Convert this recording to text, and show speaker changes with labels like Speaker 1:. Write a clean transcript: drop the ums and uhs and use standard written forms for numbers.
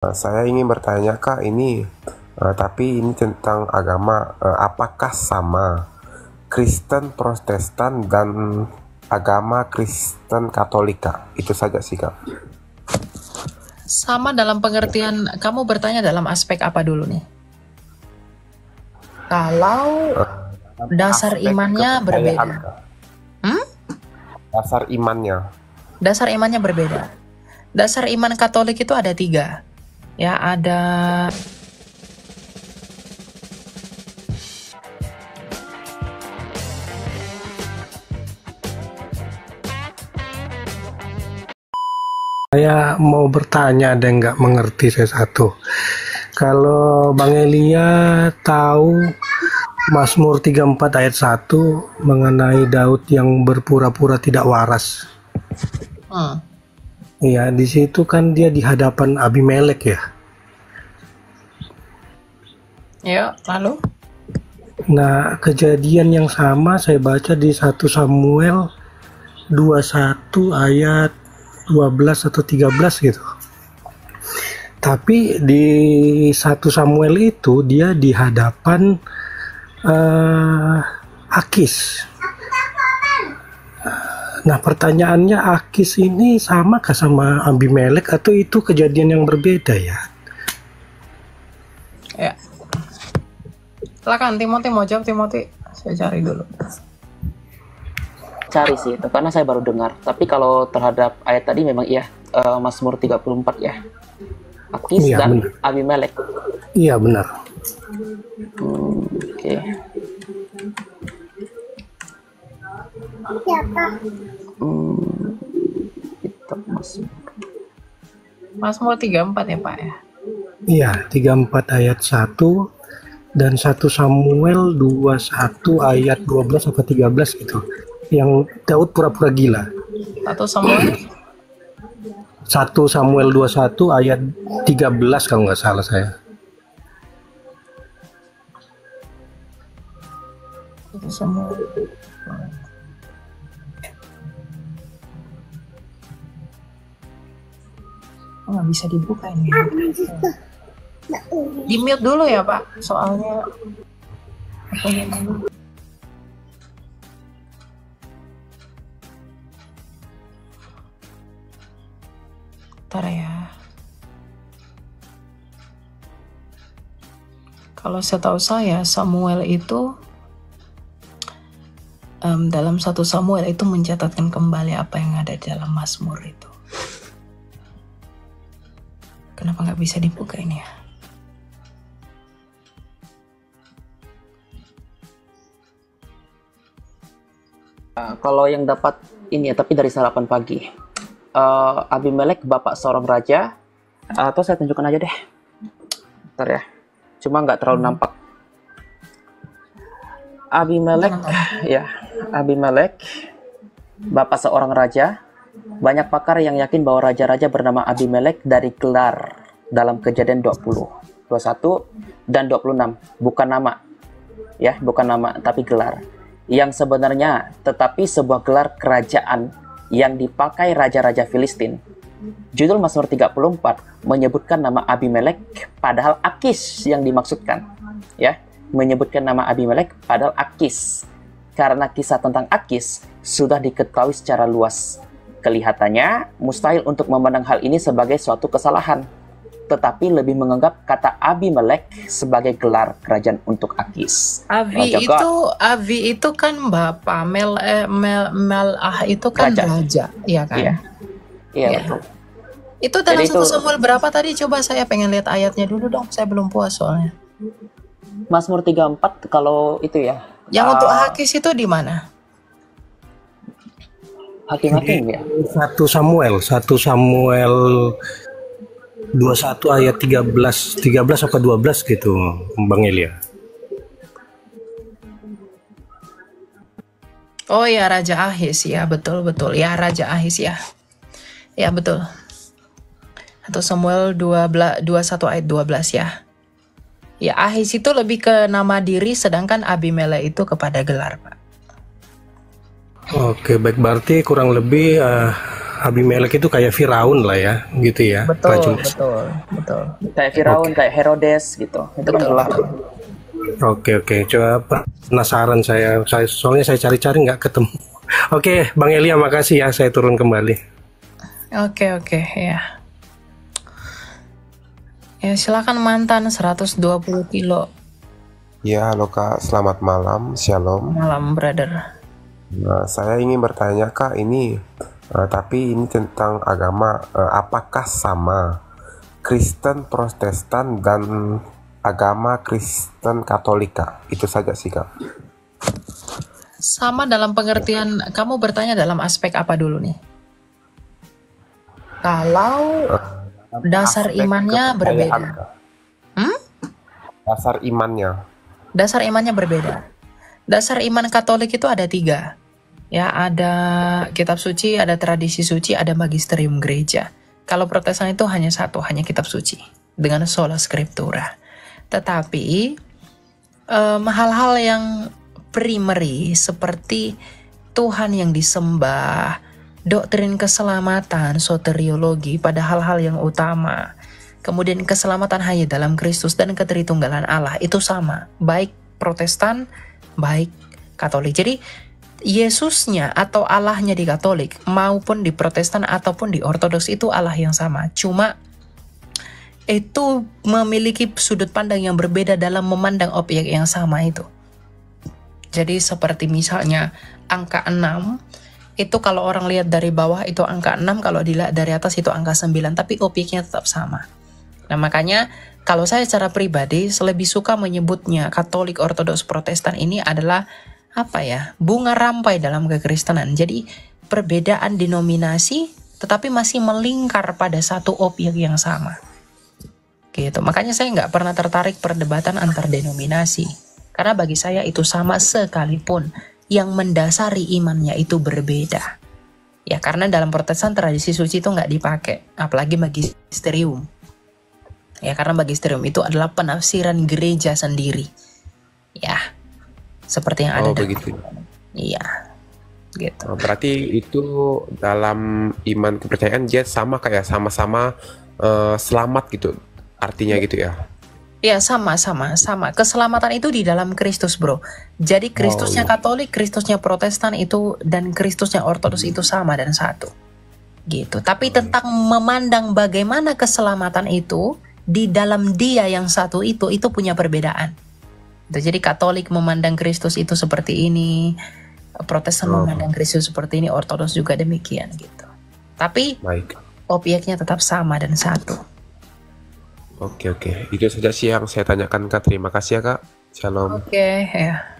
Speaker 1: Saya ingin bertanya Kak, tapi ini tentang agama, apakah sama Kristen Protestan dan agama Kristen Katolik Kak? Itu saja sih Kak.
Speaker 2: Sama dalam pengertian, kamu bertanya dalam aspek apa dulu nih? Kalau dasar
Speaker 1: Aspek
Speaker 2: imannya
Speaker 1: kepercayaan,
Speaker 2: berbeda.
Speaker 1: Kak. Dasar imannya.
Speaker 2: Dasar imannya berbeda. Dasar iman Katolik itu ada 3. Ya, ada
Speaker 3: Saya mau bertanya, ada yang nggak mengerti saya satu. Kalau Bang Elia tahu Mazmur 34 ayat 1 mengenai Daud yang berpura-pura tidak waras. Iya, di situ kan dia di hadapan Abimelek ya.
Speaker 2: ya, lalu
Speaker 3: Nah, kejadian yang sama saya baca di 1 Samuel 21 ayat 12 atau 13 gitu. Tapi di 1 Samuel itu dia di hadapan Akis. Nah, pertanyaannya, Akis ini samakah sama Abimelek atau itu kejadian yang berbeda ya?
Speaker 2: ya. Silakan Timothy, mau jawab Timothy? Saya cari dulu.
Speaker 4: Cari sih itu karena saya baru dengar. Tapi kalau terhadap ayat tadi memang iya, Mazmur 34 ya. Akis
Speaker 3: Iya,
Speaker 4: dan
Speaker 3: benar.
Speaker 4: Abimelek.
Speaker 3: Iya, benar.
Speaker 4: Oke. Itu Mazmur.
Speaker 2: Mazmur 34 ya Pak ya?
Speaker 3: Iya, 34 ayat 1 dan 1 Samuel 21 ayat 12 atau 13 gitu. Yang Daud pura-pura gila.
Speaker 2: 1 Samuel
Speaker 3: 1 Samuel 21 ayat 13 kalau nggak salah saya.
Speaker 2: 1 Samuel. Oh, nggak bisa dibuka ini. Di mute dulu ya Pak, soalnya apanya dulu. Ntar ya. Kalau setahu saya Samuel itu dalam 1 Samuel itu mencatatkan kembali apa yang ada di dalam Mazmur itu. Kenapa nggak bisa dibuka ini ya?
Speaker 4: Kalau yang dapat ini ya, tapi dari sarapan pagi. Abimelek bapak seorang raja. Atau saya tunjukkan aja deh. Bentar ya. Cuma nggak terlalu nampak. Abimelek, ya. Abimelek bapak seorang raja. Banyak pakar yang yakin bahwa raja-raja bernama Abimelek dari gelar dalam Kejadian 20, 21 dan 26, bukan nama. Ya, bukan nama tapi gelar. Yang sebenarnya tetapi sebuah gelar kerajaan yang dipakai raja-raja Filistin. Judul Mazmur 34 menyebutkan nama Abimelek padahal Akis yang dimaksudkan. Ya, menyebutkan nama Abimelek padahal Akis. Karena kisah tentang Akis sudah diketahui secara luas. Kelihatannya mustahil untuk memandang hal ini sebagai suatu kesalahan, tetapi lebih menganggap kata Abimelek sebagai gelar kerajaan untuk Akis.
Speaker 2: Avi itu kan bapak, Melah itu kan raja, iya kan?
Speaker 4: Iya,
Speaker 2: Ya.
Speaker 4: betul.
Speaker 2: Itu dalam
Speaker 4: Jadi
Speaker 2: 1
Speaker 4: itu-
Speaker 2: Samuel berapa tadi? Coba saya pengen lihat ayatnya dulu dong, saya belum puas soalnya.
Speaker 4: Mazmur 34 kalau itu ya.
Speaker 2: Yang untuk Akis itu di mana?
Speaker 4: Hakim-hakim ya.
Speaker 3: 1 Samuel 21 ayat 13 apa 12 gitu, Bang Elia.
Speaker 2: Oh ya, Raja Ahis ya, betul. Ya, Raja Ahis ya. Ya, betul. 1 Samuel 21 ayat 12 ya. Ya, Ahis itu lebih ke nama diri, sedangkan Abimelek itu kepada gelar, Pak.
Speaker 3: Oke, baik, berarti kurang lebih Abimelek itu kayak Firaun lah ya, gitu ya.
Speaker 2: Betul,
Speaker 3: Rajin.
Speaker 2: betul.
Speaker 4: Kayak Firaun, kayak Herodes gitu. Itu kan
Speaker 2: Betul.
Speaker 4: gelap.
Speaker 3: Oke, coba penasaran saya soalnya saya cari-cari nggak ketemu. Oke, Bang Elia makasih ya, saya turun kembali.
Speaker 2: Oke, ya. Ya, silakan mantan 120 kilo.
Speaker 1: Ya, halo Kak, selamat malam, shalom.
Speaker 2: Malam, brother.
Speaker 1: Nah, saya ingin bertanya Kak, tapi ini tentang agama, apakah sama Kristen Protestan dan agama Kristen Katolik Kak? Itu saja sih Kak.
Speaker 2: Sama dalam pengertian, kamu bertanya dalam aspek apa dulu nih? Kalau dasar
Speaker 1: Aspek
Speaker 2: imannya
Speaker 1: kepercayaan,
Speaker 2: berbeda.
Speaker 1: Kak. Dasar imannya.
Speaker 2: Dasar imannya berbeda. Dasar iman Katolik itu ada 3. Ya, ada kitab suci, ada tradisi suci, ada magisterium gereja. Kalau Protestan itu hanya satu, hanya kitab suci dengan sola scriptura. Tetapi hal-hal yang primary seperti Tuhan yang disembah, doktrin keselamatan, soteriologi pada hal-hal yang utama, kemudian keselamatan hanya dalam Kristus dan ketritunggalan Allah itu sama, baik Protestan, baik Katolik. Jadi Yesusnya atau Allahnya di Katolik maupun di Protestan ataupun di Ortodoks itu Allah yang sama. Cuma itu memiliki sudut pandang yang berbeda dalam memandang objek yang sama itu. Jadi seperti misalnya angka 6 itu kalau orang lihat dari bawah itu angka 6, kalau dilihat dari atas itu angka 9, tapi objeknya tetap sama. Nah, makanya kalau saya secara pribadi lebih suka menyebutnya Katolik, Ortodoks, Protestan ini adalah bunga rampai dalam kekristenan. Jadi perbedaan denominasi tetapi masih melingkar pada satu objek yang sama. Gitu. Makanya saya nggak pernah tertarik perdebatan antar denominasi. Karena bagi saya itu sama sekalipun yang mendasari imannya itu berbeda. Ya, karena dalam Protestan tradisi suci itu nggak dipakai, apalagi magisterium. Ya, karena magisterium itu adalah penafsiran gereja sendiri. Ya, seperti yang ada dalam.
Speaker 1: Begitu.
Speaker 2: Iya, gitu.
Speaker 1: Berarti itu dalam iman kepercayaan dia sama kayak sama-sama selamat gitu, artinya gitu ya?
Speaker 2: Ya, sama. Keselamatan itu di dalam Kristus, bro. Jadi Kristusnya Katolik, Kristusnya Protestan itu dan Kristusnya Ortodoks itu sama dan satu. Gitu. Tapi tentang memandang bagaimana keselamatan itu di dalam Dia yang satu itu punya perbedaan. Jadi Katolik memandang Kristus itu seperti ini, Protestan memandang Kristus seperti ini, Ortodoks juga demikian gitu. Tapi objeknya tetap sama dan satu.
Speaker 1: Oke. Itu saja sih yang saya tanyakan Kak. Terima kasih ya Kak. Shalom.
Speaker 2: Oke, ya.